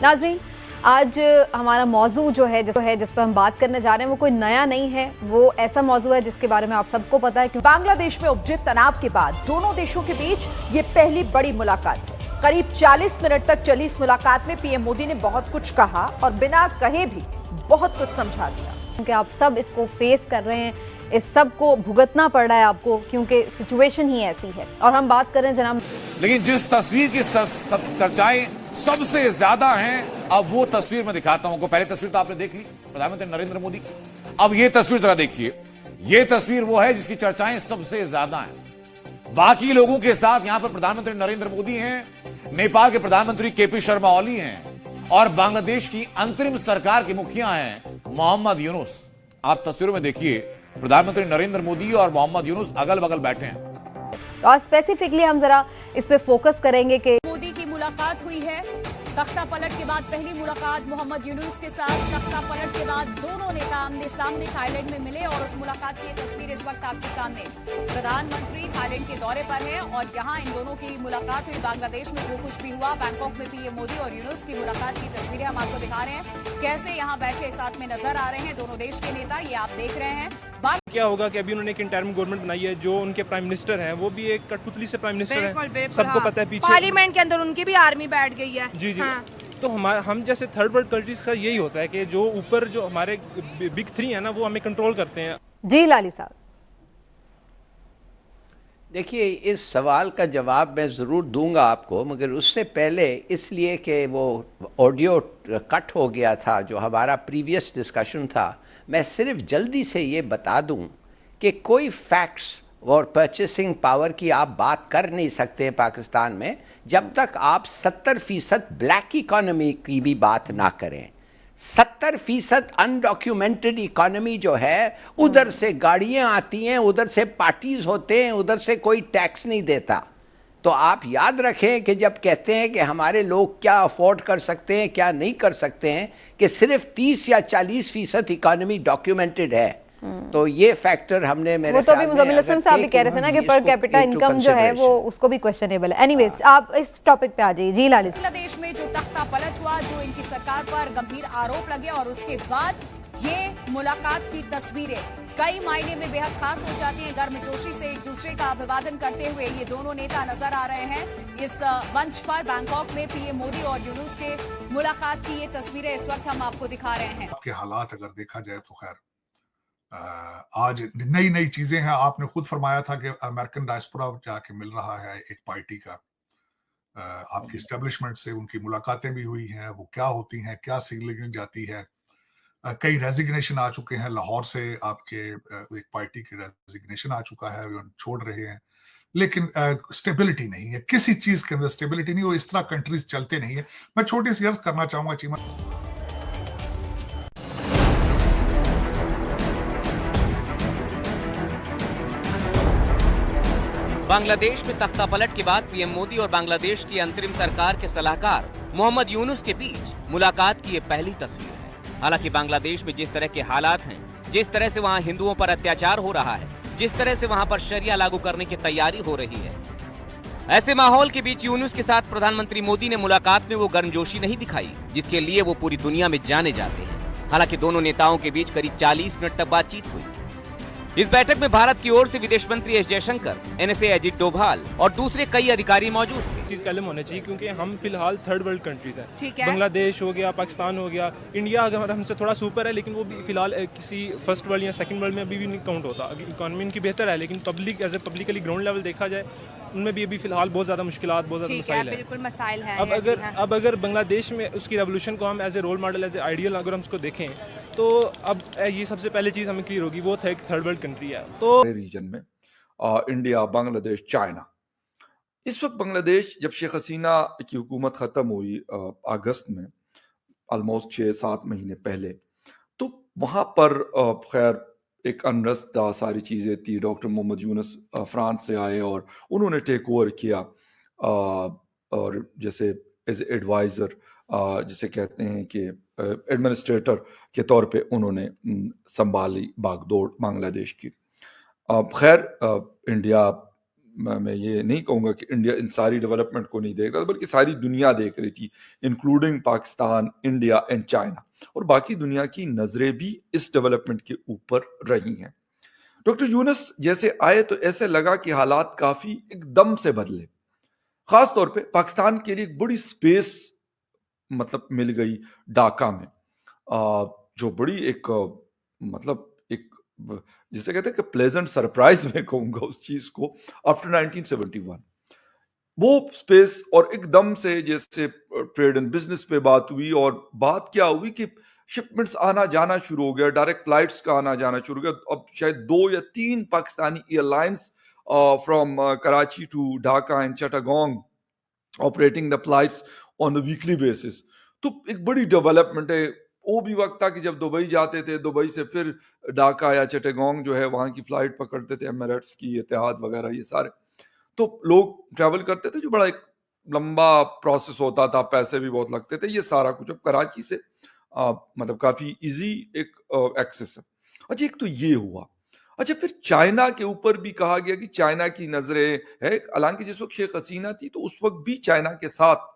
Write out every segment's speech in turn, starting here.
नाजरीन, आज हमारा मौजू जो है जिस पर हम बात करने जा रहे हैं वो कोई नया नहीं है। वो ऐसा मौजू है जिसके बारे में आप सबको पता है। बांग्लादेश में उपजे तनाव के बाद दोनों देशों के बीच ये पहली बड़ी मुलाकात है। करीब 40 मिनट तक चली इस मुलाकात में पीएम मोदी ने बहुत कुछ कहा और बिना कहे भी बहुत कुछ समझा दिया। क्योंकि आप सब इसको फेस कर रहे हैं, इस सब को भुगतना पड़ रहा है आपको, क्योंकि सिचुएशन ही ऐसी है। और हम बात कर रहे हैं जनाब, लेकिन जिस तस्वीर की चर्चाएं सबसे ज्यादा हैं, अब वो तस्वीर मैं दिखाता हूं। पहले तस्वीर तो आपने देख ली, प्रधानमंत्री नरेंद्र मोदी। अब ये तस्वीर जरा देखिए। ये तस्वीर वो है जिसकी चर्चाएं सबसे ज्यादा हैं। बाकी लोगों के साथ यहां पर प्रधानमंत्री नरेंद्र मोदी हैं, नेपाल के प्रधानमंत्री केपी शर्मा ओली हैं और बांग्लादेश की अंतरिम सरकार के मुखिया हैं मोहम्मद यूनुस। आप तस्वीरों में देखिए, प्रधानमंत्री नरेंद्र मोदी और मोहम्मद यूनुस अगल बगल बैठे हैं। और स्पेसिफिकली हम जरा इस पे फोकस करेंगे कि मोदी की मुलाकात हुई है। तख्ता पलट के बाद पहली मुलाकात मोहम्मद यूनुस के साथ। तख्ता पलट के बाद दोनों नेता आमने सामने थाईलैंड में मिले और उस मुलाकात की तस्वीर इस वक्त आपके सामने। प्रधानमंत्री थाईलैंड के दौरे पर हैं और यहाँ इन दोनों की मुलाकात हुई। बांग्लादेश में जो कुछ भी हुआ, बैंकॉक में पीएम मोदी और यूनुस की मुलाकात की तस्वीरें हम आपको दिखा रहे हैं। कैसे यहाँ बैठे साथ में नजर आ रहे हैं दोनों देश के नेता, ये आप देख रहे हैं। क्या होगा कि अभी उन्होंने एक इंटरिम गवर्नमेंट बनाई है, जो उनके प्राइम मिनिस्टर हैं वो भी एक कठपुतली से प्राइम मिनिस्टर हैं। सबको पता है पीछे पार्लियामेंट के अंदर उनकी भी आर्मी बैठ गई है। जी जी। तो हम जैसे थर्ड वर्ल्ड कंट्रीज का यही होता है कि जो ऊपर जो हमारे बिग थ्री है ना, वो हमें कंट्रोल करते हैं। जी लाली साहब, देखिए, इस सवाल का जवाब मैं ज़रूर दूंगा आपको, मगर उससे पहले इसलिए कि वो ऑडियो कट हो गया था जो हमारा प्रीवियस डिस्कशन था, मैं सिर्फ जल्दी से ये बता दूं कि कोई फैक्ट्स और परचेसिंग पावर की आप बात कर नहीं सकते पाकिस्तान में जब तक आप 70% ब्लैक इकोनॉमी की भी बात ना करें। 70% अनडॉक्यूमेंटेड इकोनॉमी जो है, उधर से गाड़ियां आती हैं, उधर से पार्टीज होते हैं, उधर से कोई टैक्स नहीं देता। तो आप याद रखें कि जब कहते हैं कि हमारे लोग क्या अफोर्ड कर सकते हैं, क्या नहीं कर सकते हैं, कि सिर्फ 30 या 40% इकोनॉमी डॉक्यूमेंटेड है, तो ये फैक्टर हमने मेरे वो तो अभी मुज़म्मिल असलम साहब भी कह रहे थे ना कि पर कैपिटा इनकम जो है वो उसको भी क्वेश्चनेबल है। एनीवेज, आप इस टॉपिक पे आ जाइए। जी लाली साहब, बांग्लादेश में जो तख्ता पलट हुआ, जो इनकी सरकार पर गंभीर आरोप लगे और उसके बाद ये मुलाकात की तस्वीरें कई मायने में बेहद खास हो जाती हैं। गर्मजोशी से एक दूसरे का अभिवादन करते हुए ये दोनों नेता नजर आ रहे हैं इस मंच पर। बैंकॉक में पीएम मोदी और यूनुस के मुलाकात की ये तस्वीरें इस वक्त हम आपको दिखा रहे हैं। आपके हालात अगर देखा जाए तो खैर आज नई नई चीजें हैं। आपने खुद फरमाया था कि अमेरिकन डायस्पोरा जाके मिल रहा है एक पार्टी का। आपकी एस्टेब्लिशमेंट से उनकी मुलाकातें भी हुई हैं, वो क्या होती हैं, क्या सिग्नलिंग जाती है। कई रेजिग्नेशन आ चुके हैं। लाहौर से आपके एक पार्टी की रेजिग्नेशन आ चुका है, वो छोड़ रहे हैं। लेकिन स्टेबिलिटी नहीं है, किसी चीज के अंदर स्टेबिलिटी नहीं, और इस तरह कंट्रीज चलते नहीं है। मैं छोटी सी अर्ज करना चाहूंगा चीमा, बांग्लादेश में तख्ता पलट के बाद पीएम मोदी और बांग्लादेश की अंतरिम सरकार के सलाहकार मोहम्मद यूनुस के बीच मुलाकात की ये पहली तस्वीर है। हालांकि बांग्लादेश में जिस तरह के हालात हैं, जिस तरह से वहां हिंदुओं पर अत्याचार हो रहा है, जिस तरह से वहां पर शरिया लागू करने की तैयारी हो रही है, ऐसे माहौल के बीच यूनुस के साथ प्रधानमंत्री मोदी ने मुलाकात में वो गर्मजोशी नहीं दिखाई जिसके लिए वो पूरी दुनिया में जाने जाते हैं। हालांकि दोनों नेताओं के बीच करीब 40 मिनट तक बातचीत हुई। इस बैठक में भारत की ओर से विदेश मंत्री एस जयशंकर, एनएसए अजित डोभाल और दूसरे कई अधिकारी मौजूद थे। चीज कायम होना चाहिए क्योंकि हम फिलहाल थर्ड वर्ल्ड कंट्रीज हैं। ठीक है। बांग्लादेश हो गया, पाकिस्तान हो गया, इंडिया अगर हमसे थोड़ा सुपर है, लेकिन वो भी फिलहाल किसी फर्स्ट वर्ल्ड या सेकंड वर्ल्ड में अभी भी नहीं काउंट होता। इकोनॉमी इनकी बेहतर है, लेकिन public as a publicly ground level देखा जाए उनमें भी अभी फिलहाल बहुत ज्यादा मुश्किलात, बहुत ज्यादा मसाइल है। बिल्कुल मसाइल है। अब अगर बांग्लादेश में उसकी रेवोल्यूशन को हम as a role model, as a ideal अगर हम उसको देखें, तो अब ये सबसे पहले चीज हमें क्लियर होगी, वो थर्ड वर्ल्ड कंट्री है। तो रीजन में इंडिया, बांग्लादेश, चाइना, इस वक्त बांग्लादेश जब शेख हसीना की हुकूमत ख़त्म हुई अगस्त में, ऑलमोस्ट 6-7 महीने पहले, तो वहाँ पर खैर एक अनरस्ट था, सारी चीज़ें थी। डॉक्टर मोहम्मद यूनुस फ्रांस से आए और उन्होंने टेक ओवर किया, और जैसे एज एडवाइज़र, जिसे कहते हैं कि एडमिनिस्ट्रेटर के तौर पे उन्होंने संभाली बागडोर बांग्लादेश की। खैर इंडिया मैं ये नहीं कहूँगा कि इंडिया इन सारी डेवलपमेंट को नहीं देख रहा था, बल्कि सारी दुनिया देख रही थी, including Pakistan, India and China, और बाकी दुनिया की नजरें भी इस डेवलपमेंट के ऊपर रही हैं। डॉक्टर यूनुस जैसे आए तो ऐसे लगा कि हालात काफी एकदम से बदले। खास तौर पे पाकिस्तान के लिए एक बड़ी स्पेस मतलब मिल गई ढाका में, जो बड़ी एक मतलब एक जिसे कहते हैं कि प्लेजेंट सरप्राइज में कहूंगा उस चीज को, आफ्टर 1971 वो स्पेस, और एकदम से जैसे ट्रेड एंड बिजनेस पे बात हुई, और बात क्या हुई कि शिपमेंट्स आना जाना शुरू हो गया, डायरेक्ट फ्लाइट्स का आना जाना शुरू हो गया। अब शायद 2 या 3 Pakistani airlines from Karachi to Dhaka and Chittagong operating the flights on a weekly basis. तो एक बड़ी डेवलपमेंट है। वो भी वक्त था कि जब दुबई जाते थे, दुबई से फिर ढाका या चिटागोंग जो है वहां की फ्लाइट पकड़ते थे, एमिरेट्स की, इतिहाद वगैरह ये सारे, तो लोग ट्रैवल करते थे, जो बड़ा एक लंबा प्रोसेस होता था, पैसे भी बहुत लगते थे, ये सारा कुछ अब कराची से मतलब काफी इजी एक एक्सेस है। अच्छा, एक तो ये हुआ। अच्छा, फिर चाइना के ऊपर भी कहा गया कि चाइना की नजरें है, हालांकि जिस वक्त शेख हसीना थी तो उस वक्त भी चाइना के साथ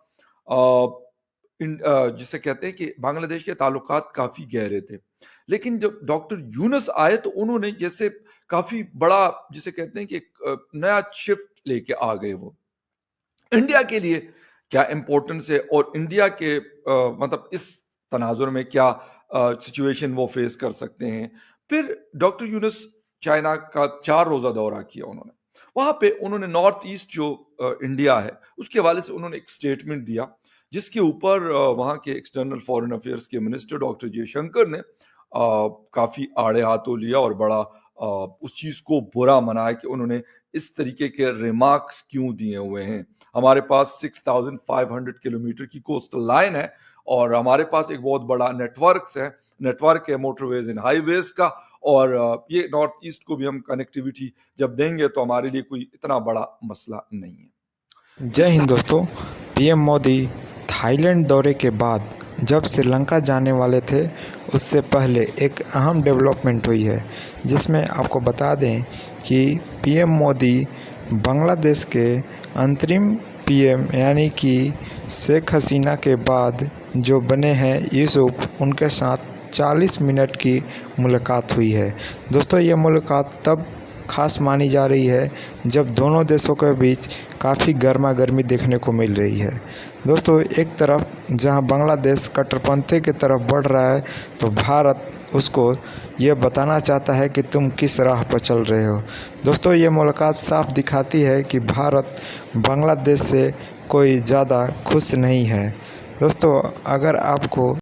जिसे कहते हैं कि बांग्लादेश के ताल्लुकात काफी गहरे थे, लेकिन जब डॉक्टर यूनुस आए तो उन्होंने जैसे काफी बड़ा जिसे कहते हैं कि एक नया शिफ्ट लेके आ गए। वो इंडिया के लिए क्या इंपॉर्टेंस है और इंडिया के मतलब इस तनाजुर में क्या सिचुएशन वो फेस कर सकते हैं। फिर डॉक्टर यूनुस चाइना का 4 रोजा दौरा किया उन्होंने। वहां पे उन्होंने नॉर्थ ईस्ट जो इंडिया है उसके हवाले से उन्होंने एक स्टेटमेंट दिया, जिसके ऊपर वहां के एक्सटर्नल फॉरेन अफेयर्स के मिनिस्टर डॉक्टर जयशंकर ने काफी आड़े हाथों लिया और बड़ा उस चीज को बुरा मनाया कि उन्होंने इस तरीके के रिमार्क्स क्यों दिए हुए हैं। हमारे पास 6500 किलोमीटर की कोस्टल लाइन है और हमारे पास एक बहुत बड़ा नेटवर्क है मोटरवेज एंड हाईवेज का, और ये नॉर्थ ईस्ट को भी हम कनेक्टिविटी जब देंगे तो हमारे लिए कोई इतना बड़ा मसला नहीं है। जय हिंद दोस्तों। पीएम मोदी थाईलैंड दौरे के बाद जब श्रीलंका जाने वाले थे उससे पहले एक अहम डेवलपमेंट हुई है, जिसमें आपको बता दें कि पीएम मोदी बांग्लादेश के अंतरिम पीएम यानी कि शेख हसीना के बाद जो बने हैं यूसुफ, उनके साथ 40 मिनट की मुलाकात हुई है। दोस्तों, ये मुलाकात तब खास मानी जा रही है जब दोनों देशों के बीच काफ़ी गर्मा गर्मी देखने को मिल रही है। दोस्तों, एक तरफ जहां बांग्लादेश कट्टरपंथी की तरफ बढ़ रहा है तो भारत उसको ये बताना चाहता है कि तुम किस राह पर चल रहे हो। दोस्तों, ये मुलाकात साफ दिखाती है कि भारत बांग्लादेश से कोई ज़्यादा खुश नहीं है। दोस्तों, अगर आपको